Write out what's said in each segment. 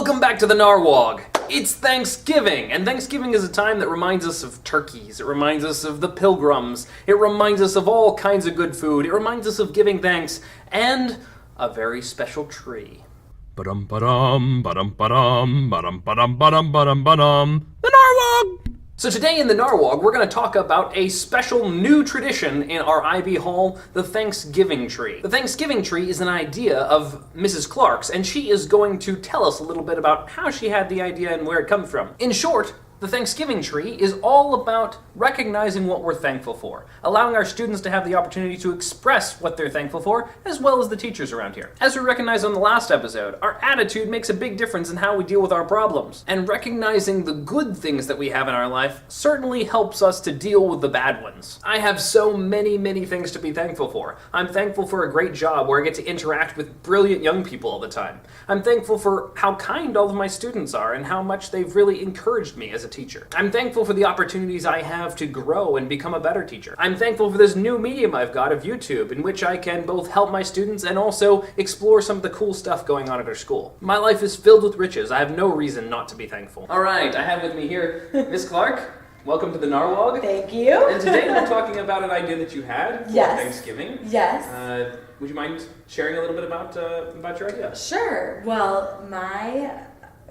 Welcome back to the Narwhog. It's Thanksgiving, and Thanksgiving is a time that reminds us of turkeys. It reminds us of the pilgrims. It reminds us of all kinds of good food. It reminds us of giving thanks and a very special tree. Ba-dum ba-dum, ba-dum ba-dum, ba-dum ba-dum ba-dum ba-dum ba-dum. The Narwhog! So today in the Narwhog, we're going to talk about a special new tradition in our IB Hall, the Thanksgiving tree. The Thanksgiving tree is an idea of Mrs. Clark's, and she is going to tell us a little bit about how she had the idea and where it comes from. In short, the Thanksgiving tree is all about recognizing what we're thankful for, allowing our students to have the opportunity to express what they're thankful for, as well as the teachers around here. As we recognized on the last episode, our attitude makes a big difference in how we deal with our problems, and recognizing the good things that we have in our life certainly helps us to deal with the bad ones. I have so many things to be thankful for. I'm thankful for a great job where I get to interact with brilliant young people all the time. I'm thankful for how kind all of my students are and how much they've really encouraged me as a teacher. I'm thankful for the opportunities I have to grow and become a better teacher. I'm thankful for this new medium I've got of YouTube, in which I can both help my students and also explore some of the cool stuff going on at our school. My life is filled with riches. I have no reason not to be thankful. All right, I have with me here Miss Clark. Welcome to the Narwhog. Thank you. And today we're talking about an idea that you had for Thanksgiving. Yes. Would you mind sharing a little bit about your idea? Sure. Well, my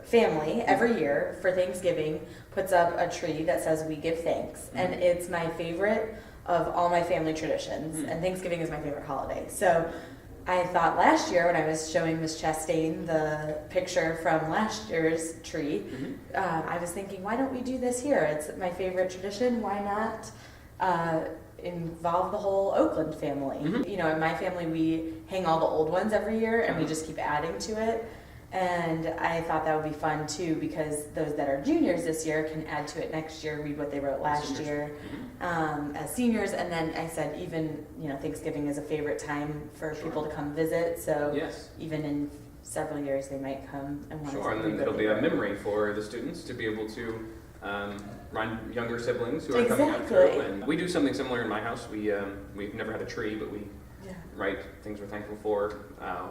family every year for Thanksgiving puts up a tree that says "We Give Thanks," and it's my favorite of all my family traditions. And Thanksgiving is my favorite holiday. So I thought last year when I was showing Miss Chastain the picture from last year's tree, I was thinking, why don't we do this here? It's my favorite tradition. Why not involve the whole Oakland family? You know, in my family, we hang all the old ones every year, and we just keep adding to it. And I thought that would be fun too, because those that are juniors this year can add to it next year, read what they wrote last year as seniors. And then I said, even, you know, Thanksgiving is a favorite time for people to come visit. So even in several years, they might come and want to and then it'll be a memory for the students to be able to remind younger siblings who are coming out through. And we do something similar in my house. We've never had a tree, but we write things we're thankful for,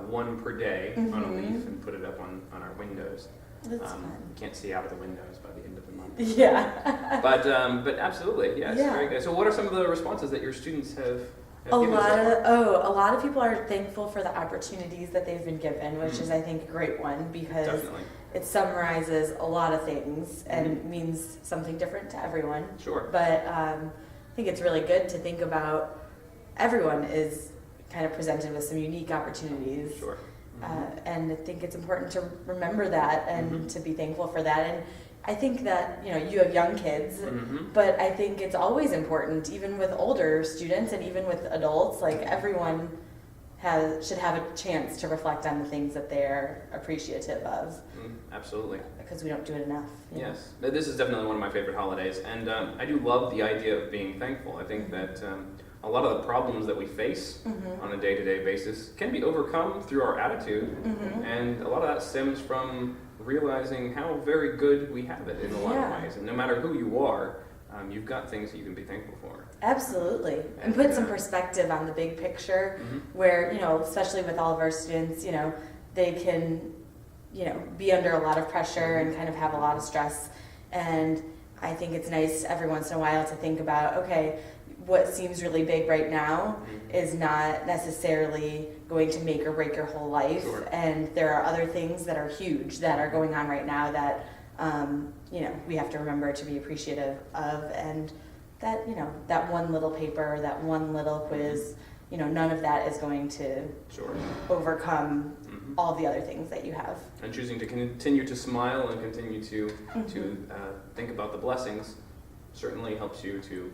one per day on a leaf, and put it up on our windows. That's fun. You can't see out of the windows by the end of the month. Yeah. But absolutely, yes, very good. So what are some of the responses that your students have given a lot of people are thankful for the opportunities that they've been given, which is, I think, a great one, because it summarizes a lot of things and means something different to everyone. Sure. But I think it's really good to think about everyone is kind of presented with some unique opportunities. Sure. And I think it's important to remember that and to be thankful for that. And I think that, you know, you have young kids, but I think it's always important, even with older students and even with adults, like everyone should have a chance to reflect on the things that they're appreciative of. Absolutely. Because we don't do it enough. Yes. This is definitely one of my favorite holidays, and I do love the idea of being thankful. I think that a lot of the problems that we face on a day-to-day basis can be overcome through our attitude, and a lot of that stems from realizing how very good we have it in a lot of ways. And no matter who you are, you've got things that you can be thankful for. Absolutely. And put some perspective on the big picture, where, you know, especially with all of our students, you know, they can, you know, be under a lot of pressure and kind of have a lot of stress. And I think it's nice every once in a while to think about, okay, what seems really big right now is not necessarily going to make or break your whole life. And there are other things that are huge that are going on right now that, you know, we have to remember to be appreciative of. And that, you know, that one little paper, that one little quiz, you know, none of that is going to overcome all the other things that you have. And choosing to continue to smile and continue to think about the blessings certainly helps you to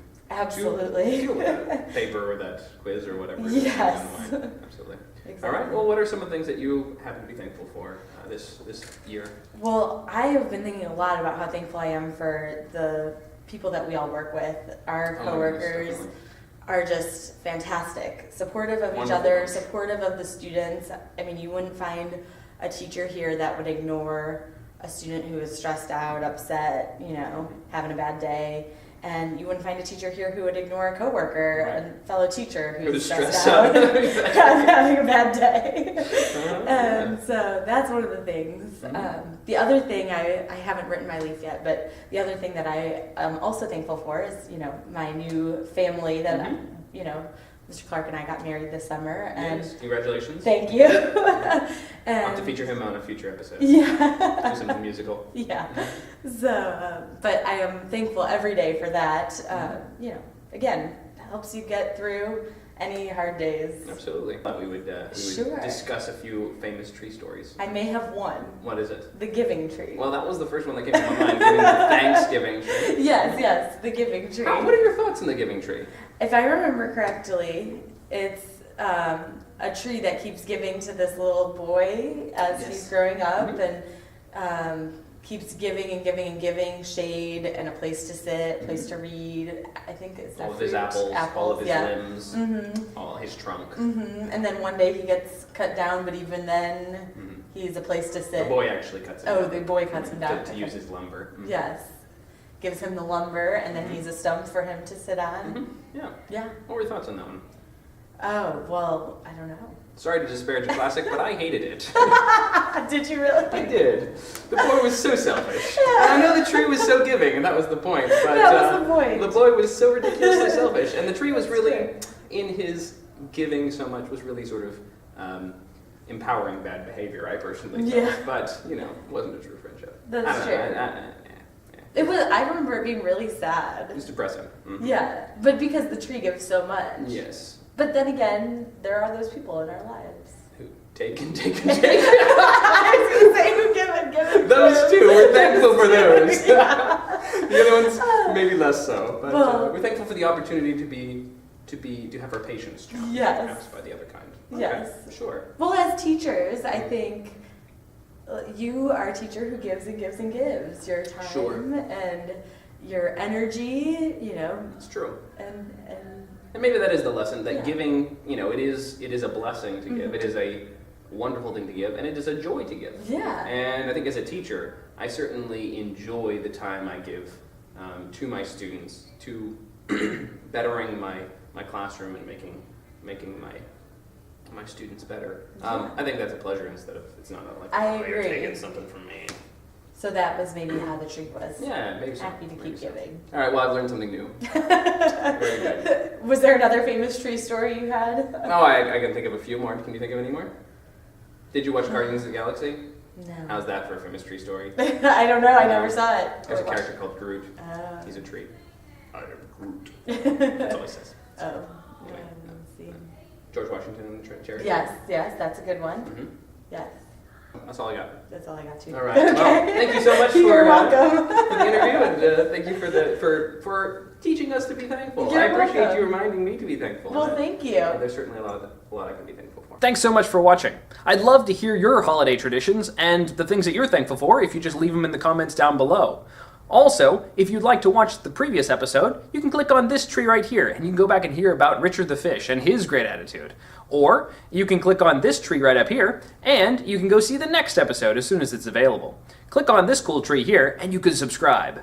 deal with that paper or that quiz or whatever. Yes. Absolutely. Exactly. All right. Well, what are some of the things that you happen to be thankful for this year? Well, I have been thinking a lot about how thankful I am for the people that we all work with. Our coworkers are just fantastic, supportive of each other, supportive of the students. I mean, you wouldn't find a teacher here that would ignore a student who is stressed out, upset, you know, having a bad day. And you wouldn't find a teacher here who would ignore a coworker, Right. a fellow teacher who's Who's stressed stressed out, out. having a bad day. Yeah. So that's one of the things. The other thing, I haven't written my leaf yet, but the other thing that I am also thankful for is, my new family that, Mr. Clark and I got married this summer. And Yes, congratulations. thank you. I'll And have to feature him on a future episode. yeah. Do something musical. Yeah. So, but I am thankful every day for that. Again, helps you get through any hard days. Absolutely. Thought we would Sure. discuss a few famous tree stories. I may have one. What is it? The giving tree. Well, that was the first one that came to my mind, giving the Thanksgiving tree. Yes, the giving tree. What are your thoughts on the giving tree? If I remember correctly, it's a tree that keeps giving to this little boy as Yes. he's growing up, Mhm. and keeps giving and giving and giving shade and a place to sit, a place to read. I think it's All of his apples, all of his yeah. limbs, Mm-hmm. all his trunk. Mm-hmm. And then one day he gets cut down, but even then Mhm. he's a place to The sit. boy actually cuts him Oh, down. the boy cuts him down. To use his lumber. Mhm. Yes. Gives him the lumber, and then he's a stump for him to sit on. Mhm. Yeah. Yeah. What were your thoughts on that one? Oh, well, I don't know. Sorry to disparage a classic, but I hated it. Did you really? I did. The boy was so selfish. And I know the tree was so giving, and that was the point. But That was the point. the boy was so ridiculously selfish, and the tree was That's really, true. in his giving so much, was really sort of empowering bad behavior. I personally felt, Yeah. but wasn't a true friendship. That's I don't true. know, It was. I remember it being really sad. It was depressing. Mhm. Yeah, but because the tree gives so much. Yes. But then again, there are those people in our lives. Who take and take and take. I was gonna say who give and Those give. two, we're thankful for those. Yeah. The other ones, maybe less so. But Well- we're thankful for the opportunity to have our patience challenged, Yes. perhaps by the other kind. Yes. Okay, sure. Well, as teachers, I think you are a teacher who gives and gives and gives your time Sure. and your energy, It's true. and And maybe that is the lesson, that Yeah. giving, it is a blessing to give. Mhm. It is a wonderful thing to give, and it is a joy to give. yeah. And I think as a teacher, I certainly enjoy the time I give to my students, to bettering my classroom and making my students better. Yeah. I think that's a pleasure instead of, it's not like, I you're agree. taking something from me. So that was maybe how the tree was. Yeah, maybe so. Happy to maybe keep so. giving. All right, well, I've learned something new. Very good. Was there another famous tree story you had? Oh, I can think of a few more. Can you think of any more? Did you watch Guardians of the Galaxy? No. How's that for a famous tree story? I don't know. I never saw it. There's a character called Groot. Oh. He's a tree. I am Groot. That's all he says. Oh. Anyway. Let's see. George Washington and the charity. Yes, that's a good one. Mm-hmm. Yes, That's all I got. that's all I got too. All right. Well, thank you so much You're for welcome. for the interview, and thank you for teaching us to be thankful. You're I appreciate welcome. you reminding me to be thankful. Well, thank you. There's certainly a lot I can be thankful for. Thanks so much for watching. I'd love to hear your holiday traditions and the things that you're thankful for if you just leave them in the comments down below. Also, if you'd like to watch the previous episode, you can click on this tree right here and you can go back and hear about Richard the Fish and his great attitude. Or you can click on this tree right up here and you can go see the next episode as soon as it's available. Click on this cool tree here and you can subscribe.